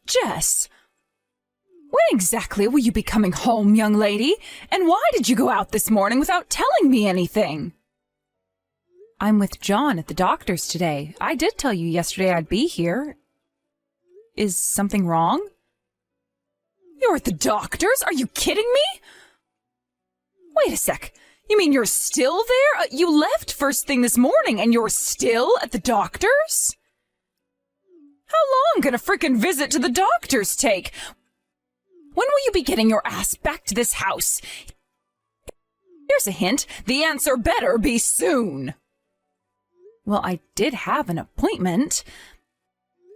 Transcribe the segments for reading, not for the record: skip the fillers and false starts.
Jess, when exactly will you be coming home, young lady? And why did you go out this morning without telling me anything? I'm with John at the doctor's today. I did tell you yesterday I'd be here. Is something wrong? You're at the doctor's? Are you kidding me? Wait a sec. You mean you're still there? You left first thing this morning and you're still at the doctor's? How long can a frickin' visit to the doctor's take? When will you be getting your ass back to this house? Here's a hint. The answer better be soon. Well, I did have an appointment,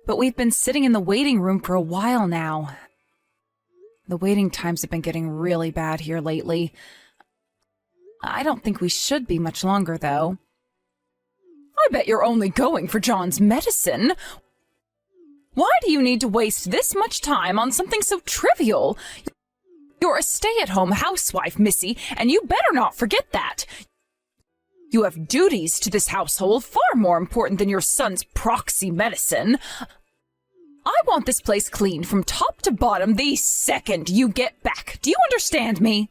but we've been sitting in the waiting room for a while now. The waiting times have been getting really bad here lately. I don't think we should be much longer, though. I bet you're only going for John's medicine. Why do you need to waste this much time on something so trivial? You're a stay-at-home housewife, Missy, and you better not forget that. You have duties to this household far more important than your son's proxy medicine. I want this place cleaned from top to bottom the second you get back. Do you understand me?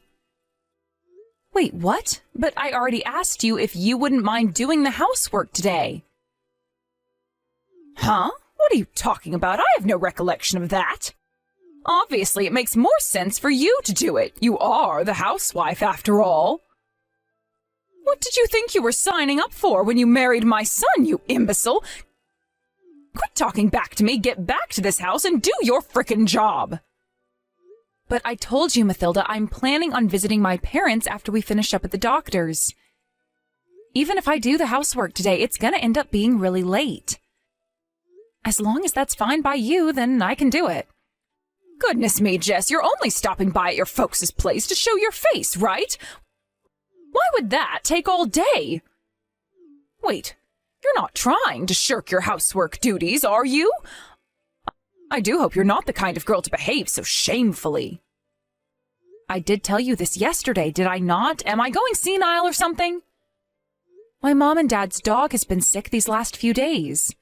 Wait, what? But I already asked you if you wouldn't mind doing the housework today. Huh? What are you talking about? I have no recollection of that. Obviously, it makes more sense for you to do it. You are the housewife, after all. What did you think you were signing up for when you married my son, you imbecile? Quit talking back to me, get back to this house, and do your frickin' job. But I told you, Mathilda, I'm planning on visiting my parents after we finish up at the doctor's. Even if I do the housework today, it's gonna end up being really late. As long as that's fine by you, then I can do it. Goodness me, Jess, you're only stopping by at your folks' place to show your face, right? Why would that take all day? Wait, you're not trying to shirk your housework duties, are you? I do hope you're not the kind of girl to behave so shamefully. I did tell you this yesterday, did I not? Am I going senile or something? My mom and dad's dog has been sick these last few days.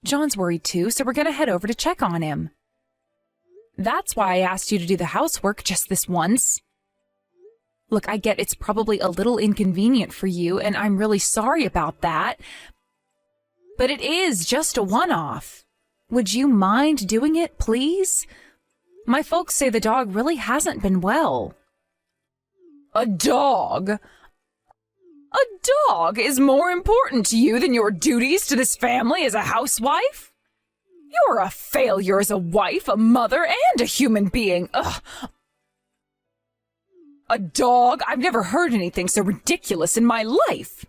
John's worried too, so we're gonna head over to check on him. That's why I asked you to do the housework just this once. Look, I get it's probably a little inconvenient for you, and I'm really sorry about that. But it is just a one-off. Would you mind doing it, please? My folks say the dog really hasn't been well. A dog? A dog is more important to you than your duties to this family as a housewife? You're a failure as a wife, a mother, and a human being. Ugh. A dog? I've never heard anything so ridiculous in my life.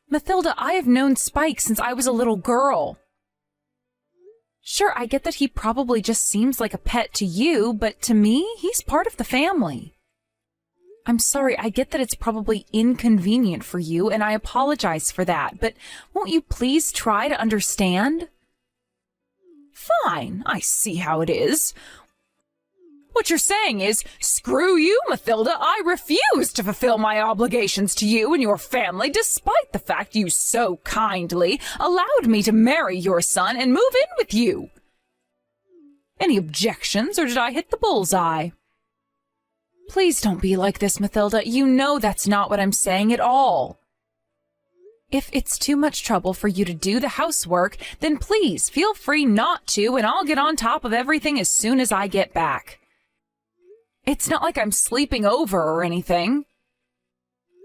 Mathilda, I have known Spike since I was a little girl. Sure, I get that he probably just seems like a pet to you, but to me, he's part of the family. I'm sorry, I get that it's probably inconvenient for you, and I apologize for that, but won't you please try to understand? Fine, I see how it is. What you're saying is, screw you, Mathilda, I refuse to fulfill my obligations to you and your family despite the fact you so kindly allowed me to marry your son and move in with you. Any objections, or did I hit the bullseye? Please don't be like this, Mathilda. You know that's not what I'm saying at all. If it's too much trouble for you to do the housework, then please feel free not to, and I'll get on top of everything as soon as I get back. It's not like I'm sleeping over or anything.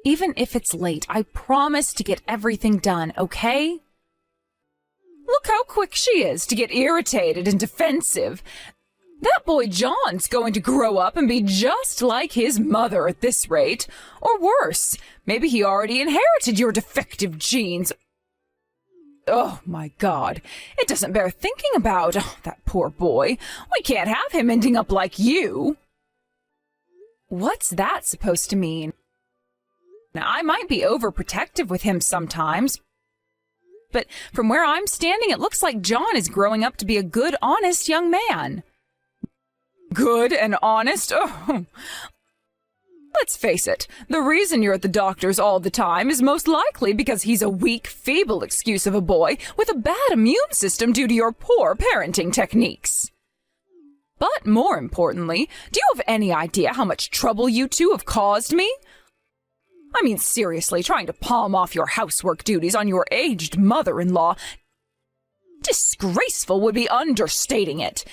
Even if it's late, I promise to get everything done, okay? Look how quick she is to get irritated and defensive. That boy John's going to grow up and be just like his mother at this rate. Or worse, maybe he already inherited your defective genes. Oh, my God. It doesn't bear thinking about. Oh, that poor boy. We can't have him ending up like you. What's that supposed to mean? Now, I might be overprotective with him sometimes, but from where I'm standing, it looks like John is growing up to be a good, honest young man. Good and honest? Oh, Let's face it, the reason you're at the doctor's all the time is most likely because he's a weak, feeble excuse of a boy with a bad immune system due to your poor parenting techniques. But more importantly, do you have any idea how much trouble you two have caused me? I mean, seriously, trying to palm off your housework duties on your aged mother-in-law. Disgraceful would be understating it.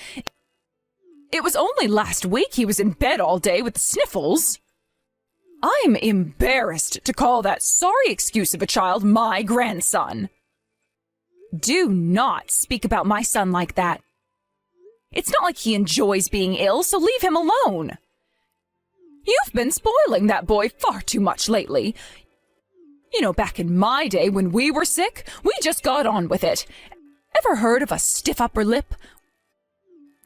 It was only last week he was in bed all day with the sniffles. I'm embarrassed to call that sorry excuse of a child my grandson. Do not speak about my son like that. It's not like he enjoys being ill, so leave him alone. You've been spoiling that boy far too much lately. You know, back in my day when we were sick, we just got on with it. Ever heard of a stiff upper lip?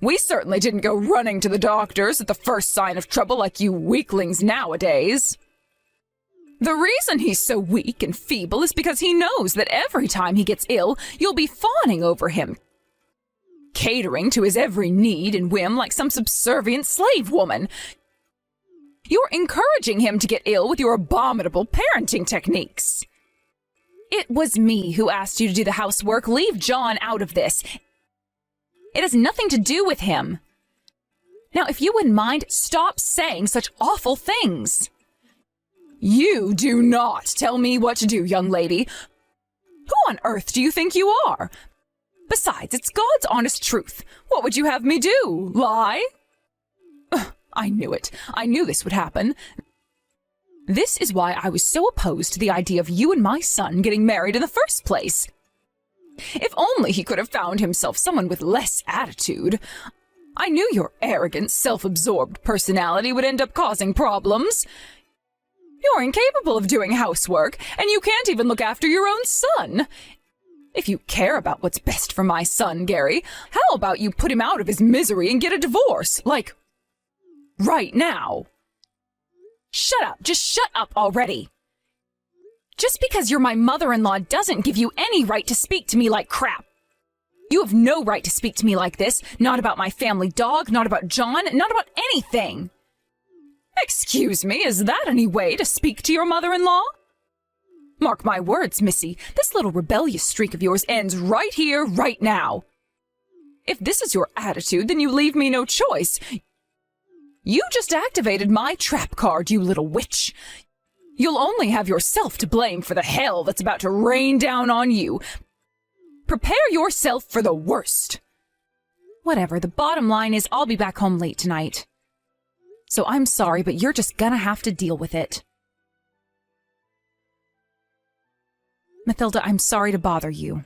We certainly didn't go running to the doctors at the first sign of trouble like you weaklings nowadays. The reason he's so weak and feeble is because he knows that every time he gets ill, you'll be fawning over him, catering to his every need and whim like some subservient slave woman. You're encouraging him to get ill with your abominable parenting techniques. It was me who asked you to do the housework. Leave John out of this. It has nothing to do with him. Now, if you wouldn't mind, stop saying such awful things. You do not tell me what to do, young lady. Who on earth do you think you are? Besides, it's God's honest truth. What would you have me do? Lie? Ugh, I knew it. I knew this would happen. This is why I was so opposed to the idea of you and my son getting married in the first place. If only he could have found himself someone with less attitude. I knew your arrogant, self-absorbed personality would end up causing problems. You're incapable of doing housework, and you can't even look after your own son. If you care about what's best for my son, Gary, how about you put him out of his misery and get a divorce, like, right now? Shut up, just shut up already. Just because you're my mother-in-law doesn't give you any right to speak to me like crap. You have no right to speak to me like this, not about my family dog, not about John, not about anything. Excuse me, is that any way to speak to your mother-in-law? Mark my words, Missy, this little rebellious streak of yours ends right here, right now. If this is your attitude, then you leave me no choice. You just activated my trap card, you little witch. You'll only have yourself to blame for the hell that's about to rain down on you. Prepare yourself for the worst. Whatever, the bottom line is I'll be back home late tonight. So I'm sorry, but you're just gonna have to deal with it. Mathilda, I'm sorry to bother you.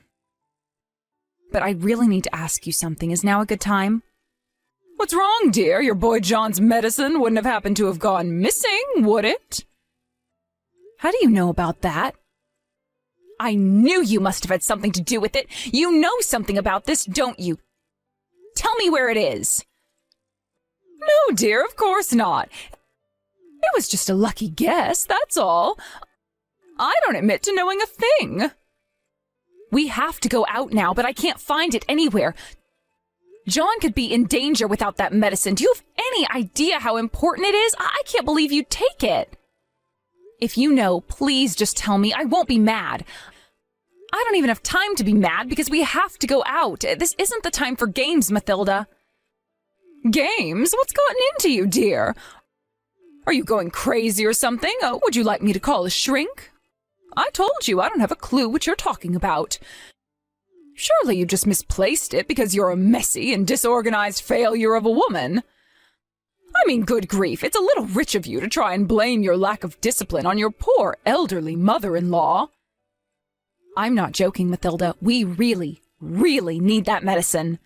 But I really need to ask you something. Is now a good time? What's wrong, dear? Your boy John's medicine wouldn't have happened to have gone missing, would it? How do you know about that? I knew you must have had something to do with it. You know something about this, don't you? Tell me where it is. No, dear, of course not. It was just a lucky guess, that's all. I don't admit to knowing a thing. We have to go out now, but I can't find it anywhere. John could be in danger without that medicine. Do you have any idea how important it is? I can't believe you'd take it. If you know, please just tell me. I won't be mad. I don't even have time to be mad because we have to go out. This isn't the time for games, Mathilda. Games? What's gotten into you, dear? Are you going crazy or something? Would you like me to call a shrink? I told you I don't have a clue what you're talking about. Surely you just misplaced it because you're a messy and disorganized failure of a woman. I mean, good grief, it's a little rich of you to try and blame your lack of discipline on your poor elderly mother-in-law. I'm not joking, Mathilda. We really, really need that medicine.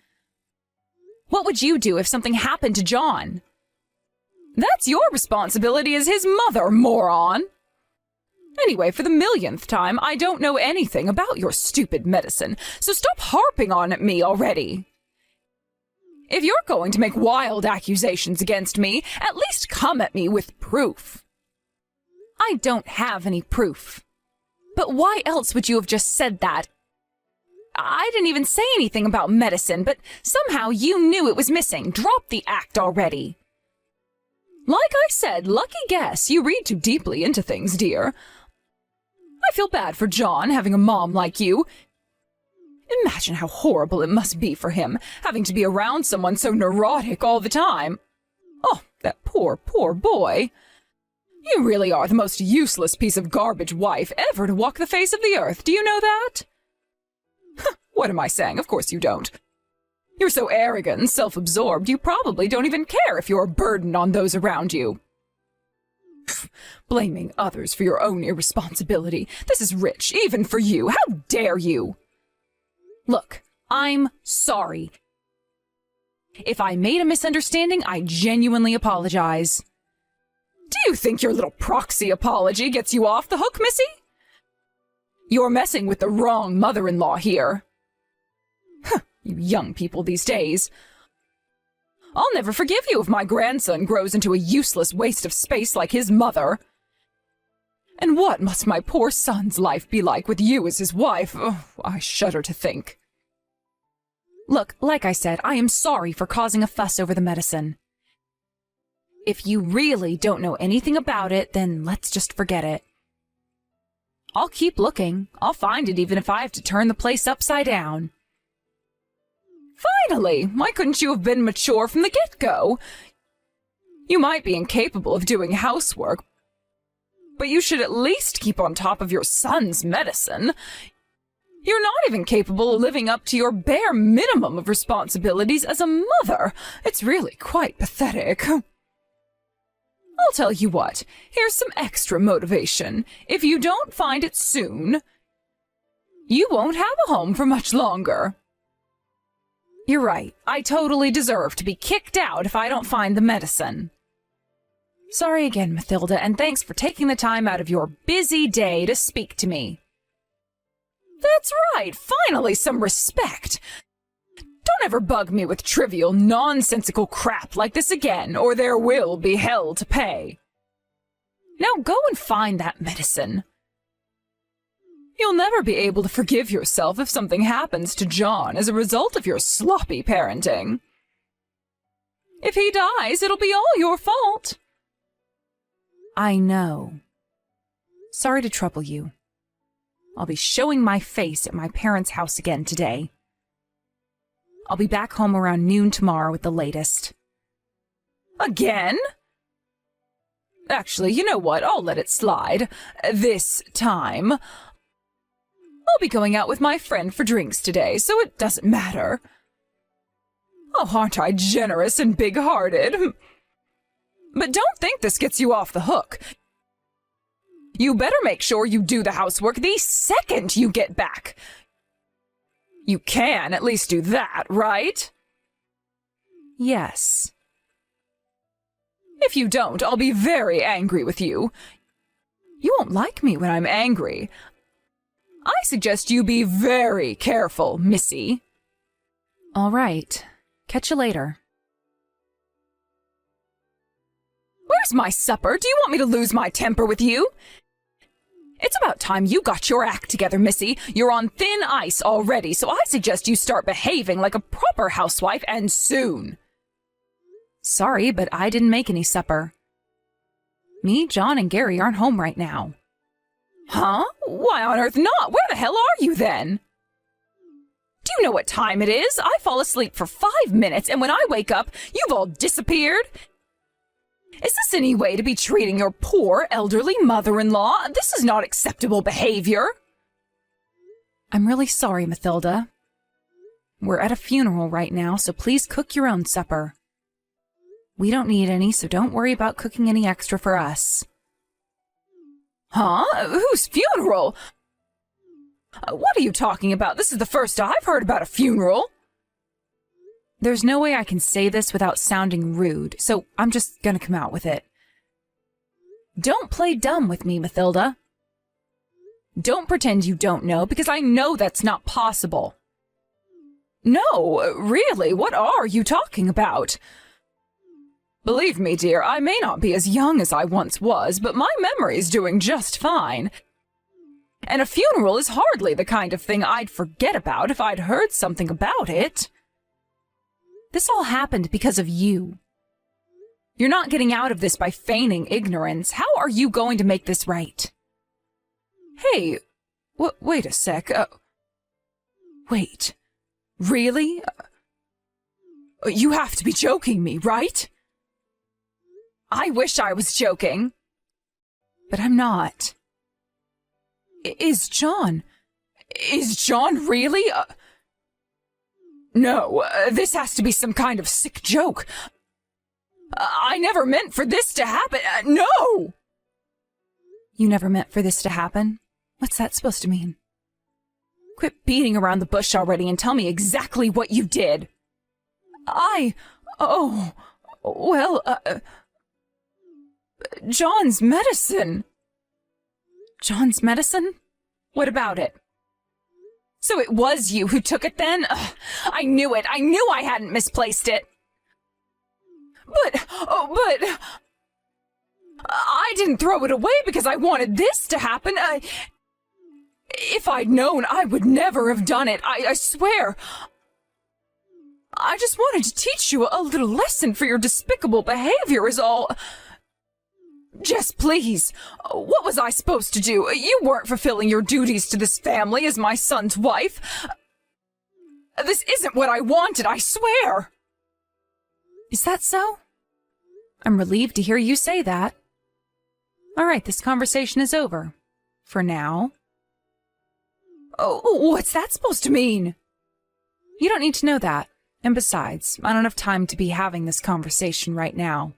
What would you do if something happened to John? That's your responsibility as his mother, moron. Anyway, for the millionth time, I don't know anything about your stupid medicine, so stop harping on at me already. If you're going to make wild accusations against me, at least come at me with proof. I don't have any proof. But why else would you have just said that? I didn't even say anything about medicine, but somehow you knew it was missing. Drop the act already. Like I said, lucky guess. You read too deeply into things, dear. I feel bad for John having a mom like you. Imagine how horrible it must be for him, having to be around someone so neurotic all the time. Oh, that poor, poor boy. You really are the most useless piece of garbage wife ever to walk the face of the earth. Do you know that? What am I saying? Of course you don't. You're so arrogant and self-absorbed, you probably don't even care if you're a burden on those around you. Blaming others for your own irresponsibility. This is rich, even for you. How dare you? Look, I'm sorry. If I made a misunderstanding, I genuinely apologize. Do you think your little proxy apology gets you off the hook, Missy? You're messing with the wrong mother-in-law here. You young people these days. I'll never forgive you if my grandson grows into a useless waste of space like his mother. And what must my poor son's life be like with you as his wife? Oh, I shudder to think. Look, like I said, I am sorry for causing a fuss over the medicine. If you really don't know anything about it, then let's just forget it. I'll keep looking. I'll find it even if I have to turn the place upside down. Finally! Why couldn't you have been mature from the get-go? You might be incapable of doing housework, but you should at least keep on top of your son's medicine. You're not even capable of living up to your bare minimum of responsibilities as a mother. It's really quite pathetic. I'll tell you what, here's some extra motivation. If you don't find it soon, you won't have a home for much longer. You're right. I totally deserve to be kicked out if I don't find the medicine. Sorry again, Mathilda, and thanks for taking the time out of your busy day to speak to me. That's right. Finally, some respect. Don't ever bug me with trivial, nonsensical crap like this again, or there will be hell to pay. Now go and find that medicine. You'll never be able to forgive yourself if something happens to John as a result of your sloppy parenting. If he dies, it'll be all your fault. I know. Sorry to trouble you. I'll be showing my face at my parents' house again today. I'll be back home around noon tomorrow at the latest. Again? Actually, you know what? I'll let it slide. This time. I'll be going out with my friend for drinks today, so it doesn't matter. Oh, aren't I generous and big-hearted? But don't think this gets you off the hook. You better make sure you do the housework the second you get back. You can at least do that, right? Yes. If you don't, I'll be very angry with you. You won't like me when I'm angry. I suggest you be very careful, Missy. All right. Catch you later. Where's my supper? Do you want me to lose my temper with you? It's about time you got your act together, Missy. You're on thin ice already, so I suggest you start behaving like a proper housewife, and soon. Sorry, but I didn't make any supper. Me, John, and Gary aren't home right now. Huh? Why on earth not? Where the hell are you then? Do you know what time it is? I fall asleep for 5 minutes, and when I wake up, you've all disappeared. Is this any way to be treating your poor elderly mother-in-law? This is not acceptable behavior. I'm really sorry, Mathilda. We're at a funeral right now, so please cook your own supper. We don't need any, so don't worry about cooking any extra for us. Huh? Whose funeral? What are you talking about? This is the first I've heard about a funeral. There's no way I can say this without sounding rude, so I'm just gonna come out with it. Don't play dumb with me, Mathilda. Don't pretend you don't know, because I know that's not possible. No, really, what are you talking about? Believe me, dear, I may not be as young as I once was, but my memory's doing just fine. And a funeral is hardly the kind of thing I'd forget about if I'd heard something about it. This all happened because of you. You're not getting out of this by feigning ignorance. How are you going to make this right? Hey, wait a sec. Wait. Really? You have to be joking me, right? I wish I was joking. But I'm not. Is John really? No, this has to be some kind of sick joke. I never meant for this to happen. No! You never meant for this to happen? What's that supposed to mean? Quit beating around the bush already and tell me exactly what you did. John's medicine. John's medicine? What about it? So it was you who took it then? Ugh, I knew it. I knew I hadn't misplaced it. But I didn't throw it away because I wanted this to happen. If I'd known, I would never have done it. I swear. I just wanted to teach you a little lesson for your despicable behavior is all. Jess, please. What was I supposed to do? You weren't fulfilling your duties to this family as my son's wife. This isn't what I wanted, I swear. Is that so? I'm relieved to hear you say that. All right, this conversation is over. For now. Oh, what's that supposed to mean? You don't need to know that. And besides, I don't have time to be having this conversation right now.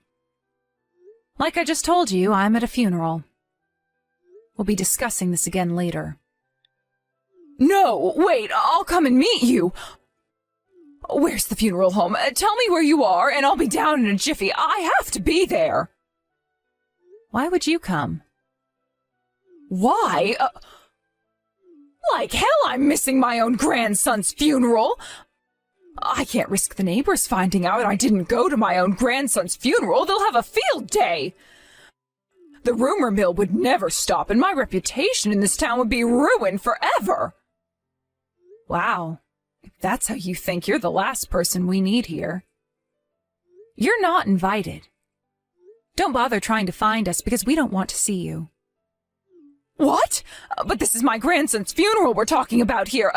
Like I just told you, I'm at a funeral. We'll be discussing this again later. No, wait, I'll come and meet you. Where's the funeral home? Tell me where you are, and I'll be down in a jiffy. I have to be there. Why would you come? Why? Like hell I'm missing my own grandson's funeral. I can't risk the neighbors finding out I didn't go to my own grandson's funeral. They'll have a field day. The rumor mill would never stop, and my reputation in this town would be ruined forever. Wow. If that's how you think, you're the last person we need here. You're not invited. Don't bother trying to find us because we don't want to see you. What? But this is my grandson's funeral we're talking about here.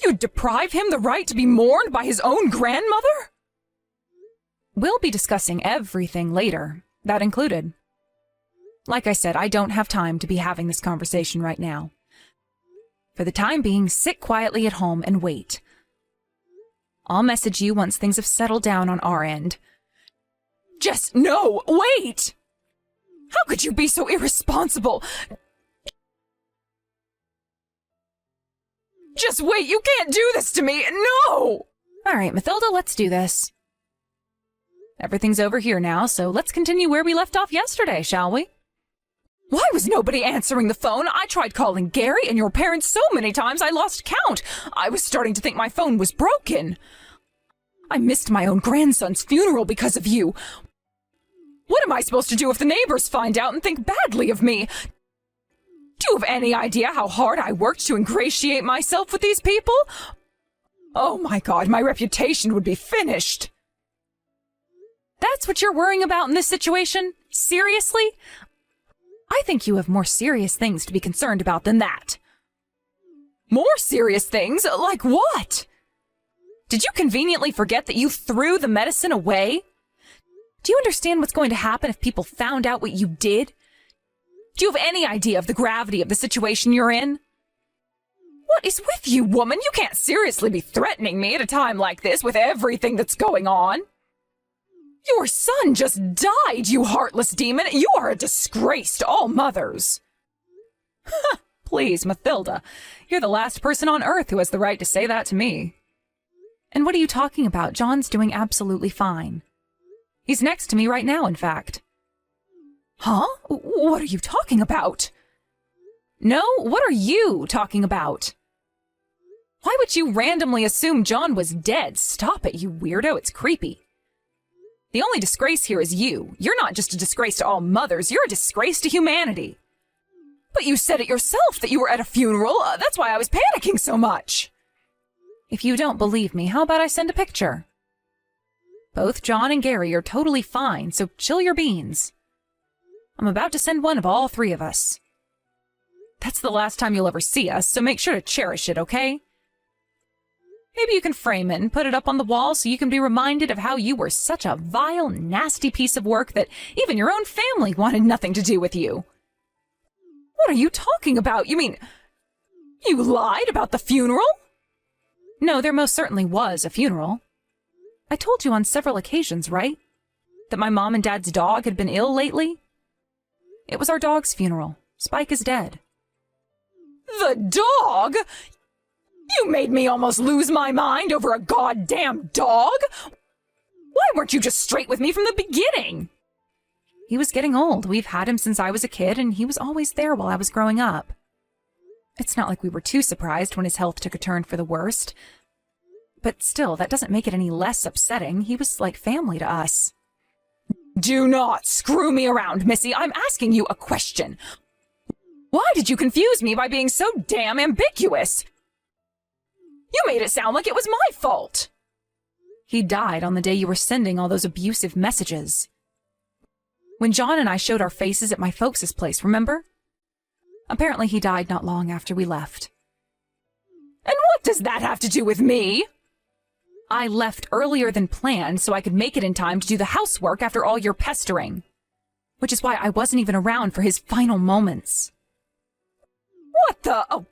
You'd deprive him the right to be mourned by his own grandmother? We'll be discussing everything later, that included. Like I said, I don't have time to be having this conversation right now. For the time being, sit quietly at home and wait. I'll message you once things have settled down on our end. Just no, wait! How could you be so irresponsible? Just wait, you can't do this to me, no! All right, Mathilda, let's do this. Everything's over here now, so let's continue where we left off yesterday, shall we? Why was nobody answering the phone? I tried calling Gary and your parents so many times I lost count. I was starting to think my phone was broken. I missed my own grandson's funeral because of you. What am I supposed to do if the neighbors find out and think badly of me? Do you have any idea how hard I worked to ingratiate myself with these people? Oh my God, my reputation would be finished. That's what you're worrying about in this situation? Seriously? I think you have more serious things to be concerned about than that. More serious things? Like what? Did you conveniently forget that you threw the medicine away? Do you understand what's going to happen if people found out what you did? Do you have any idea of the gravity of the situation you're in? What is with you, woman? You can't seriously be threatening me at a time like this with everything that's going on. Your son just died, you heartless demon. You are a disgrace to all mothers. Please, Mathilda, you're the last person on earth who has the right to say that to me. And what are you talking about? John's doing absolutely fine. He's next to me right now, in fact. Huh? What are you talking about? No, what are you talking about? Why would you randomly assume John was dead? Stop it, you weirdo. It's creepy. The only disgrace here is you. You're not just a disgrace to all mothers, you're a disgrace to humanity. But you said it yourself that you were at a funeral. That's why I was panicking so much. If you don't believe me, how about I send a picture? Both John and Gary are totally fine, so chill your beans. I'm about to send one of all three of us. That's the last time you'll ever see us, so make sure to cherish it, okay? Maybe you can frame it and put it up on the wall so you can be reminded of how you were such a vile, nasty piece of work that even your own family wanted nothing to do with you. What are you talking about? You mean, you lied about the funeral? No, there most certainly was a funeral. I told you on several occasions, right? That my mom and dad's dog had been ill lately? It was our dog's funeral. Spike is dead. The dog? You made me almost lose my mind over a goddamn dog? Why weren't you just straight with me from the beginning? He was getting old. We've had him since I was a kid, and he was always there while I was growing up. It's not like we were too surprised when his health took a turn for the worst. But still, that doesn't make it any less upsetting. He was like family to us. Do not screw me around, Missy. I'm asking you a question. Why did you confuse me by being so damn ambiguous? You made it sound like it was my fault. He died on the day you were sending all those abusive messages. When John and I showed our faces at my folks' place, remember? Apparently he died not long after we left. And what does that have to do with me? I left earlier than planned so I could make it in time to do the housework after all your pestering. Which is why I wasn't even around for his final moments. What the... Oh,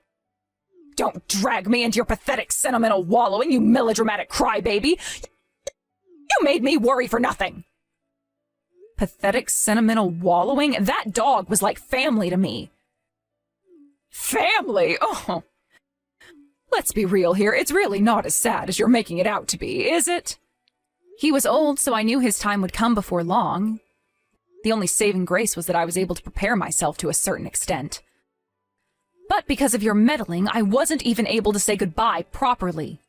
don't drag me into your pathetic sentimental wallowing, you melodramatic crybaby. You made me worry for nothing. Pathetic sentimental wallowing? That dog was like family to me. Family? Oh. Let's be real here. It's really not as sad as you're making it out to be, is it? He was old, so I knew his time would come before long. The only saving grace was that I was able to prepare myself to a certain extent. But because of your meddling, I wasn't even able to say goodbye properly.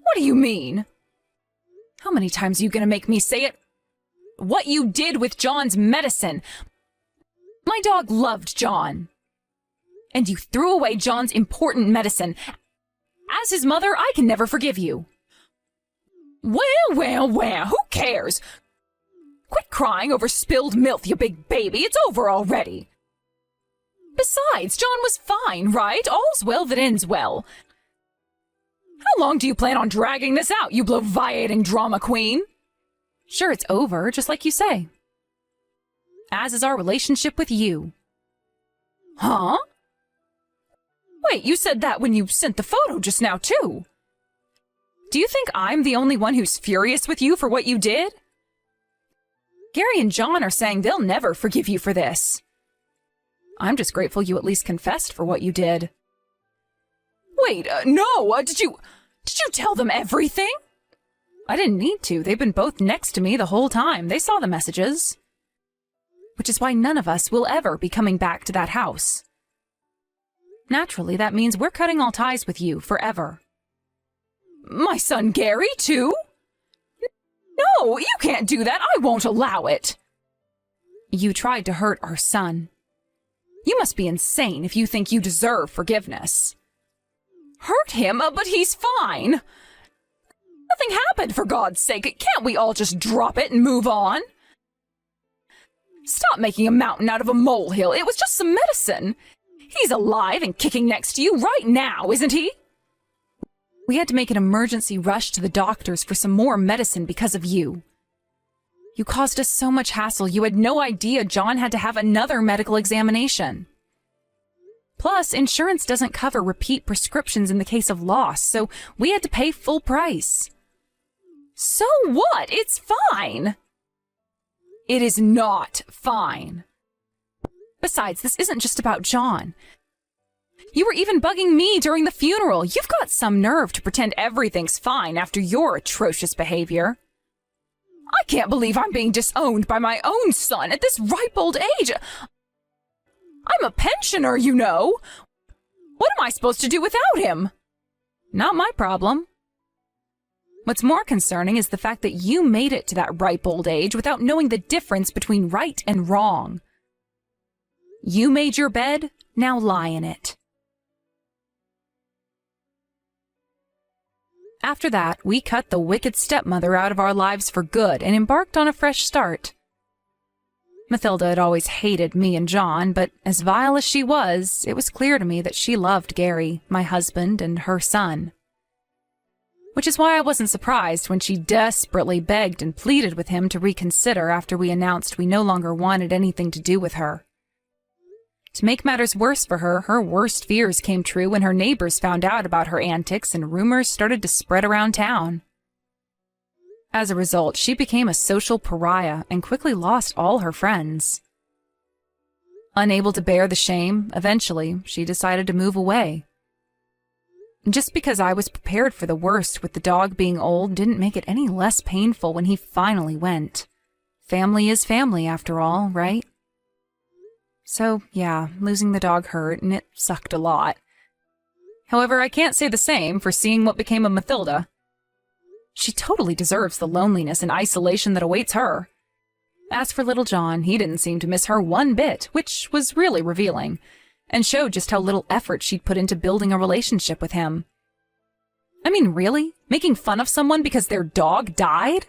What do you mean? How many times are you going to make me say it? What you did with John's medicine. My dog loved John. And you threw away John's important medicine. As his mother, I can never forgive you. Well, who cares? Quit crying over spilled milk, you big baby. It's over already. Besides, John was fine, right? All's well that ends well. How long do you plan on dragging this out, you bloviating drama queen? Sure, it's over, just like you say. As is our relationship with you. Huh? Wait, you said that when you sent the photo just now, too. Do you think I'm the only one who's furious with you for what you did? Gary and John are saying they'll never forgive you for this. I'm just grateful you at least confessed for what you did. Wait, no, did you tell them everything? I didn't need to. They've been both next to me the whole time. They saw the messages. Which is why none of us will ever be coming back to that house. Naturally, that means we're cutting all ties with you forever. My son Gary, too? No, you can't do that. I won't allow it. You tried to hurt our son. You must be insane if you think you deserve forgiveness. Hurt him? But he's fine. Nothing happened, for God's sake. Can't we all just drop it and move on? Stop making a mountain out of a molehill. It was just some medicine. He's alive and kicking next to you right now, isn't he? We had to make an emergency rush to the doctors for some more medicine because of you. You caused us so much hassle, you had no idea John had to have another medical examination. Plus, insurance doesn't cover repeat prescriptions in the case of loss, so we had to pay full price. So what? It's fine. It is not fine. Besides, this isn't just about John. You were even bugging me during the funeral. You've got some nerve to pretend everything's fine after your atrocious behavior. I can't believe I'm being disowned by my own son at this ripe old age. I'm a pensioner, you know. What am I supposed to do without him? Not my problem. What's more concerning is the fact that you made it to that ripe old age without knowing the difference between right and wrong. You made your bed, now lie in it. After that, we cut the wicked stepmother out of our lives for good and embarked on a fresh start. Mathilda had always hated me and John, but as vile as she was, it was clear to me that she loved Gary, my husband, and her son. Which is why I wasn't surprised when she desperately begged and pleaded with him to reconsider after we announced we no longer wanted anything to do with her. To make matters worse for her, her worst fears came true when her neighbors found out about her antics and rumors started to spread around town. As a result, she became a social pariah and quickly lost all her friends. Unable to bear the shame, eventually, she decided to move away. Just because I was prepared for the worst with the dog being old didn't make it any less painful when he finally went. Family is family, after all, right? So, yeah, losing the dog hurt, and it sucked a lot. However, I can't say the same for seeing what became of Mathilda. She totally deserves the loneliness and isolation that awaits her. As for little John, he didn't seem to miss her one bit, which was really revealing, and showed just how little effort she'd put into building a relationship with him. I mean, really? Making fun of someone because their dog died?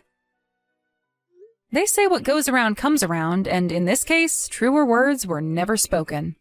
They say what goes around comes around, and in this case, truer words were never spoken.